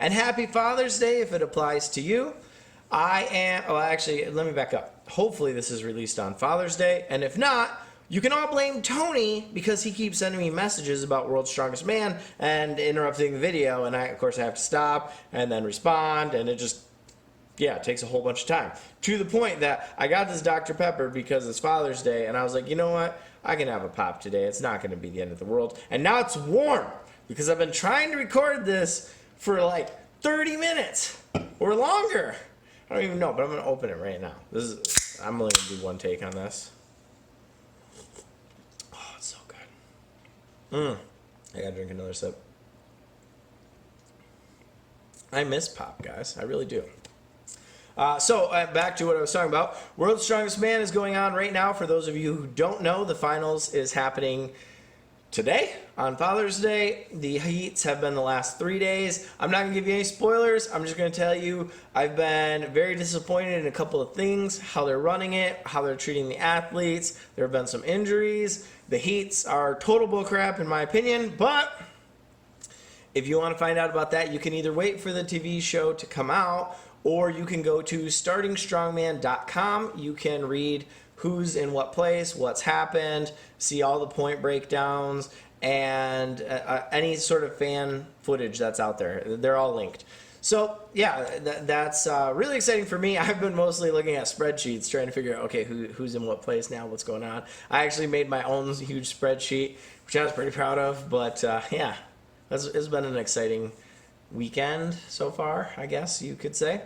And happy Father's Day if it applies to you. Actually, let me back up. Hopefully this is released on Father's Day, and if not, you can all blame Tony because he keeps sending me messages about World's Strongest Man and interrupting the video, and of course I have to stop and then respond, and it just, it takes a whole bunch of time. To the point that I got this Dr. Pepper because it's Father's Day, and I was like, you know what? I can have a pop today. It's not going to be the end of the world. And now it's warm because I've been trying to record this for like 30 minutes or longer. I don't even know, but I'm going to open it right now. I'm only going to do one take on this. Oh, it's so good. I got to drink another sip. I miss pop, guys. I really do. Back to what I was talking about. World's Strongest Man is going on right now. For those of you who don't know, the finals is happening today on Father's Day. The heats have been the last 3 days. I'm not going to give you any spoilers. I'm just going to tell you I've been very disappointed in a couple of things, how they're running it, how they're treating the athletes. There have been some injuries. The heats are total bullcrap in my opinion, but if you want to find out about that, you can either wait for the TV show to come out, or you can go to startingstrongman.com. You can read who's in what place, what's happened, see all the point breakdowns, and any sort of fan footage that's out there. They're all linked. So, that's really exciting for me. I've been mostly looking at spreadsheets, trying to figure out, okay, who's in what place now, what's going on. I actually made my own huge spreadsheet, which I was pretty proud of, but it's been an exciting weekend so far, I guess you could say.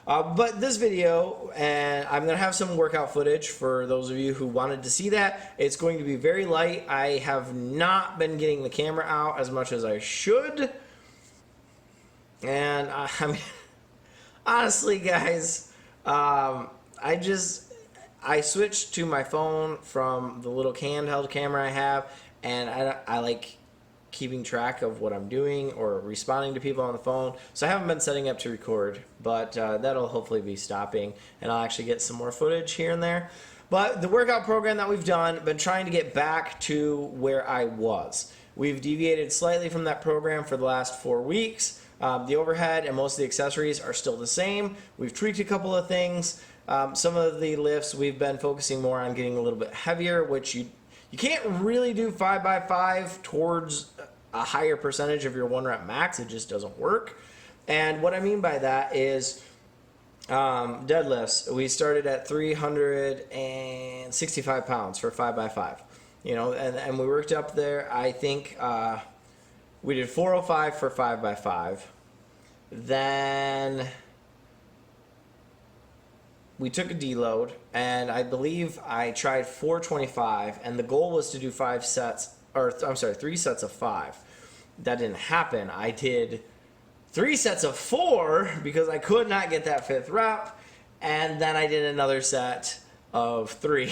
But this video, and I'm going to have some workout footage for those of you who wanted to see that. It's going to be very light. I have not been getting the camera out as much as I should. And I mean, honestly, guys, I switched to my phone from the little handheld camera I have, and I like keeping track of what I'm doing or responding to people on the phone. So I haven't been setting up to record, but that'll hopefully be stopping, and I'll actually get some more footage here and there. But the workout program that we've done, been trying to get back to where I was. We've deviated slightly from that program for the last 4 weeks. The overhead and most of the accessories are still the same. We've tweaked a couple of things. Some of the lifts we've been focusing more on getting a little bit heavier, which you can't really do 5x5 towards a higher percentage of your 1 rep max. It just doesn't work. And what I mean by that is deadlifts. We started at 365 pounds for 5x5. And we worked up there. I think we did 405 for 5x5. Then we took a deload, and I believe I tried 425, and the goal was to do 3 sets of 5. That didn't happen. I did 3 sets of 4 because I could not get that 5th rep, and then I did another set of 3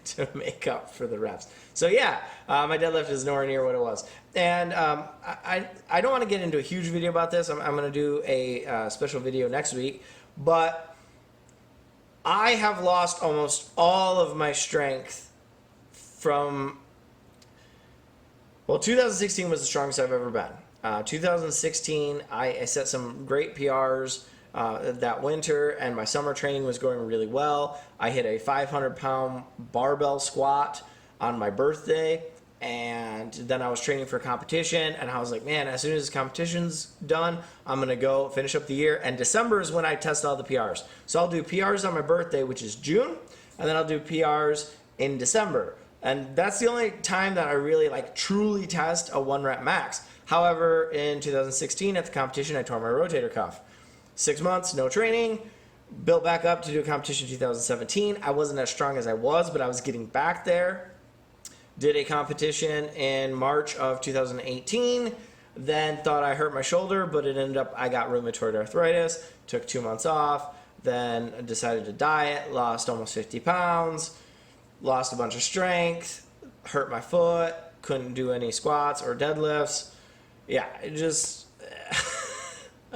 to make up for the reps. So my deadlift is nowhere near what it was. And I don't want to get into a huge video about this. I'm going to do a special video next week, but I have lost almost all of my strength from, 2016 was the strongest I've ever been. 2016, I set some great PRs that winter, and my summer training was going really well. I hit a 500-pound barbell squat on my birthday, and then I was training for competition, and I was like, man, as soon as this competition's done, I'm going to go finish up the year. And December is when I test all the PRs. So I'll do PRs on my birthday, which is June, and then I'll do PRs in December. And that's the only time that I really truly test a 1 rep max. However, in 2016 at the competition, I tore my rotator cuff. 6 months, no training, built back up to do a competition in 2017. I wasn't as strong as I was, but I was getting back there. Did a competition in March of 2018, then thought I hurt my shoulder, but it ended up I got rheumatoid arthritis, took 2 months off, then decided to diet, lost almost 50 pounds, lost a bunch of strength, hurt my foot, couldn't do any squats or deadlifts. It just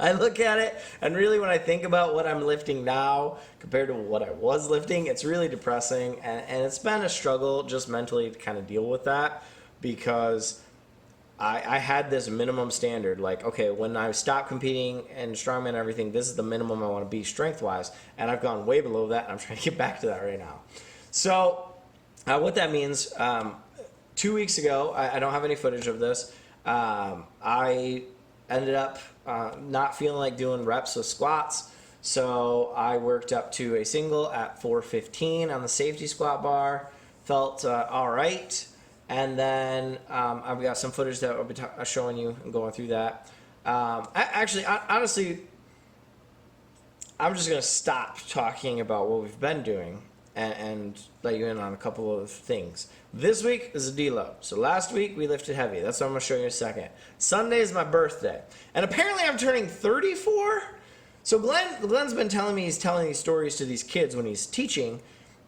I look at it, and really when I think about what I'm lifting now compared to what I was lifting, it's really depressing, and it's been a struggle just mentally to kind of deal with that, because I had this minimum standard, like, okay, when I stop competing in strongman and everything, this is the minimum I want to be strength-wise, and I've gone way below that, and I'm trying to get back to that right now. So what that means, 2 weeks ago, I don't have any footage of this, I ended up not feeling like doing reps with squats, so I worked up to a single at 415 on the safety squat bar, felt all right. And then I've got some footage that I'll be showing you and going through that. Honestly, I'm just going to stop talking about what we've been doing and let you in on a couple of things. This week is a deload. So last week we lifted heavy. That's what I'm going to show you in a second. Sunday is my birthday. And apparently I'm turning 34. So Glen's been telling me he's telling these stories to these kids when he's teaching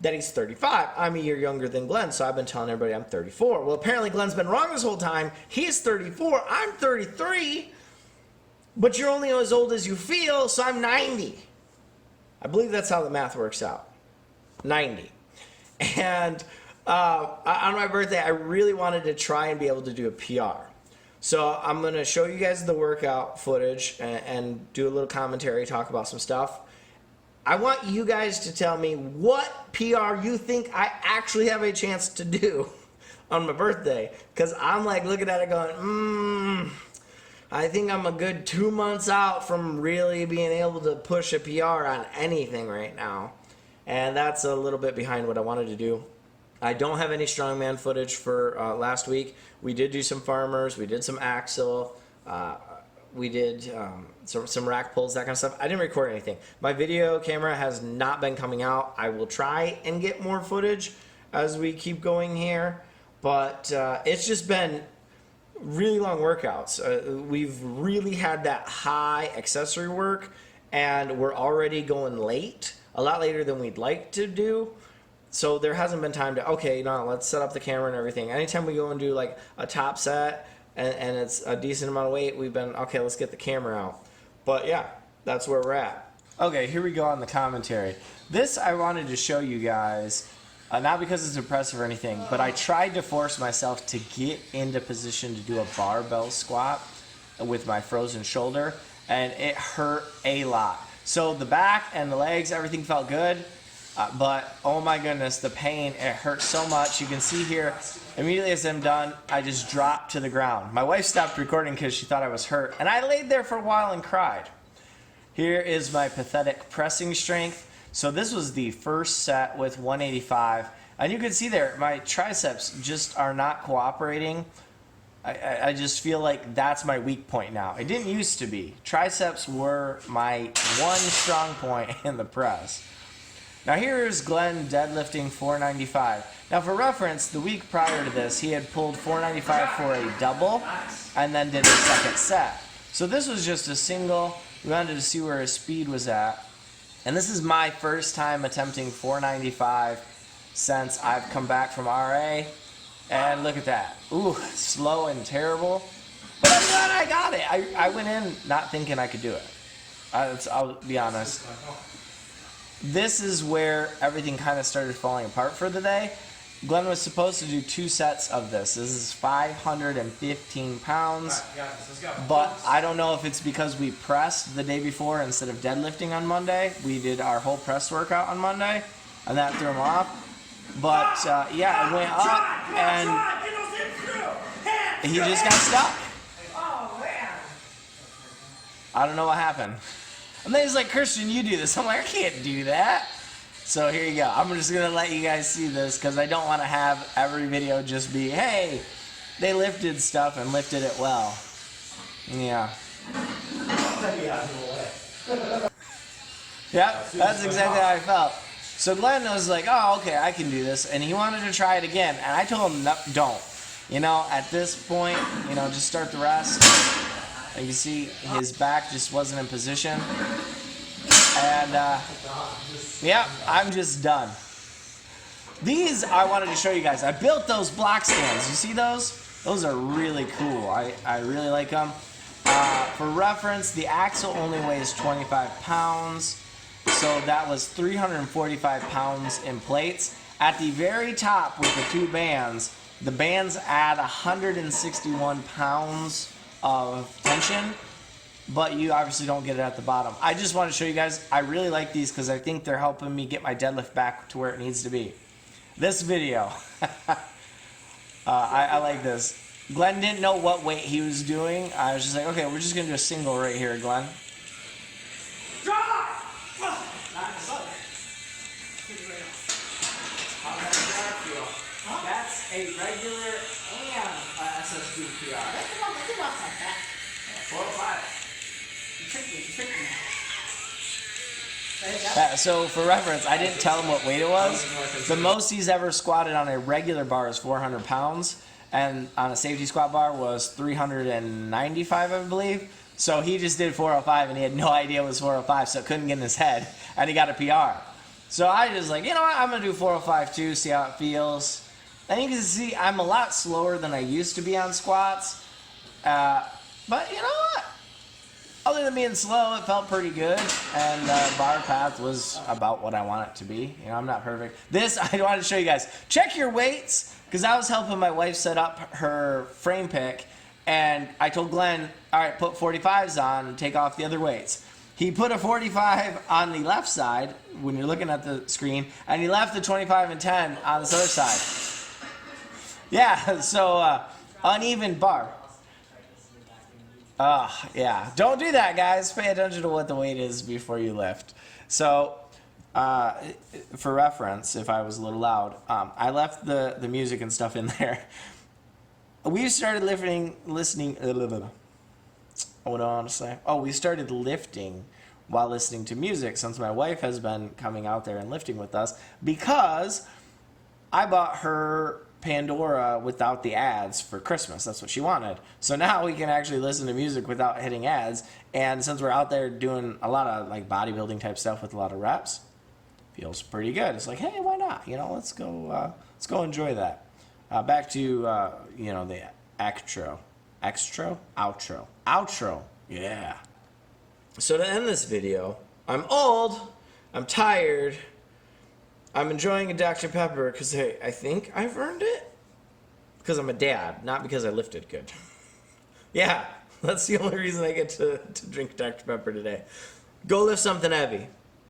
that he's 35. I'm a year younger than Glen, so I've been telling everybody I'm 34. Well, apparently Glen's been wrong this whole time. He's 34. I'm 33. But you're only as old as you feel, so I'm 90. I believe that's how the math works out. 90. And on my birthday, I really wanted to try and be able to do a PR. So I'm going to show you guys the workout footage and do a little commentary, talk about some stuff. I want you guys to tell me what PR you think I actually have a chance to do on my birthday. Because I'm like looking at it going, I think I'm a good 2 months out from really being able to push a PR on anything right now. And that's a little bit behind what I wanted to do. I don't have any strongman footage for last week. We did do some farmers. We did some axle. We did some rack pulls, that kind of stuff. I didn't record anything. My video camera has not been coming out. I will try and get more footage as we keep going here. But it's just been really long workouts. We've really had that high accessory work, and we're already going late, a lot later than we'd like to do. So there hasn't been time to, okay, let's set up the camera and everything. Anytime we go and do like a top set, and it's a decent amount of weight, we've been, okay, let's get the camera out. But yeah, that's where we're at. Okay, here we go on the commentary. This I wanted to show you guys, not because it's impressive or anything, but I tried to force myself to get into position to do a barbell squat with my frozen shoulder, and it hurt a lot. So the back and the legs, everything felt good. But oh my goodness, the pain, it hurt so much. You can see here, immediately as I'm done, I just dropped to the ground. My wife stopped recording because she thought I was hurt, and I laid there for a while and cried. Here is my pathetic pressing strength. So this was the first set with 185, and you can see there, my triceps just are not cooperating. I just feel like that's my weak point now. It didn't used to be. Triceps were my one strong point in the press. Now here's Glen deadlifting 495. Now for reference, the week prior to this, he had pulled 495 for a double and then did a second set. So this was just a single. We wanted to see where his speed was at. And this is my first time attempting 495 since I've come back from RA. And look at that. Ooh, slow and terrible. But I'm glad I got it. I went in not thinking I could do it. I'll be honest. This is where everything kind of started falling apart for the day. Glen was supposed to do 2 sets of this. This is 515 pounds. But I don't know if it's because we pressed the day before instead of deadlifting on Monday. We did our whole press workout on Monday, and that threw him off. But yeah, it went up, and he just got stuck. I don't know what happened. And then he's like, Christian, you do this. I'm like, I can't do that. So here you go. I'm just going to let you guys see this because I don't want to have every video just be, hey, they lifted stuff and lifted it well. Yeah. Yeah, that's exactly how I felt. So Glen was like, oh, okay, I can do this. And he wanted to try it again. And I told him, no, don't. You know, at this point, you know, just start the rest. And you see his back just wasn't in position. And yeah, I'm just done. These I wanted to show you guys. I built those block stands. You see those? Those are really cool. I really like them. For reference, the axle only weighs 25 pounds. So that was 345 pounds in plates. At the very top with the 2 bands, The band's at 161 pounds of tension, but you obviously don't get it at the bottom. I just want to show you guys, I really like these because I think they're helping me get my deadlift back to where it needs to be. This video, I like this. Glenn didn't know what weight he was doing. I was just like, okay, we're just going to do a single right here, Glenn. That's a regular and SSD PR. That's enough like that. 405. You tricked me. So for reference, I didn't tell him what weight it was. The most he's ever squatted on a regular bar is 400 pounds. And on a safety squat bar was 395, I believe. So he just did 405 and he had no idea it was 405, so it couldn't get in his head. And he got a PR. So I just like, you know what, I'm going to do 405 too, see how it feels. And you can see I'm a lot slower than I used to be on squats. But you know what? Other than being slow, it felt pretty good. And bar path was about what I want it to be. You know, I'm not perfect. This, I wanted to show you guys. Check your weights, because I was helping my wife set up her frame pick. And I told Glenn, all right, put 45s on and take off the other weights. He put a 45 on the left side when you're looking at the screen, and he left the 25 and 10 on this other side. Yeah, so uneven bar. Yeah. Don't do that, guys. Pay attention to what the weight is before you lift. So, for reference, if I was a little loud, I left the music and stuff in there. We started listening. What do I want to say? Oh, we started lifting while listening to music since my wife has been coming out there and lifting with us because I bought her Pandora without the ads for Christmas. That's what she wanted. So now we can actually listen to music without hitting ads. And since we're out there doing a lot of like bodybuilding type stuff with a lot of reps, feels pretty good. It's like, hey, why not? You know, let's go enjoy that. Back to you know, the outro. Yeah. So to end this video, I'm old, I'm tired, I'm enjoying a Dr. Pepper because I think I've earned it. Because I'm a dad, not because I lifted good. Yeah, that's the only reason I get to drink Dr. Pepper today. Go lift something heavy.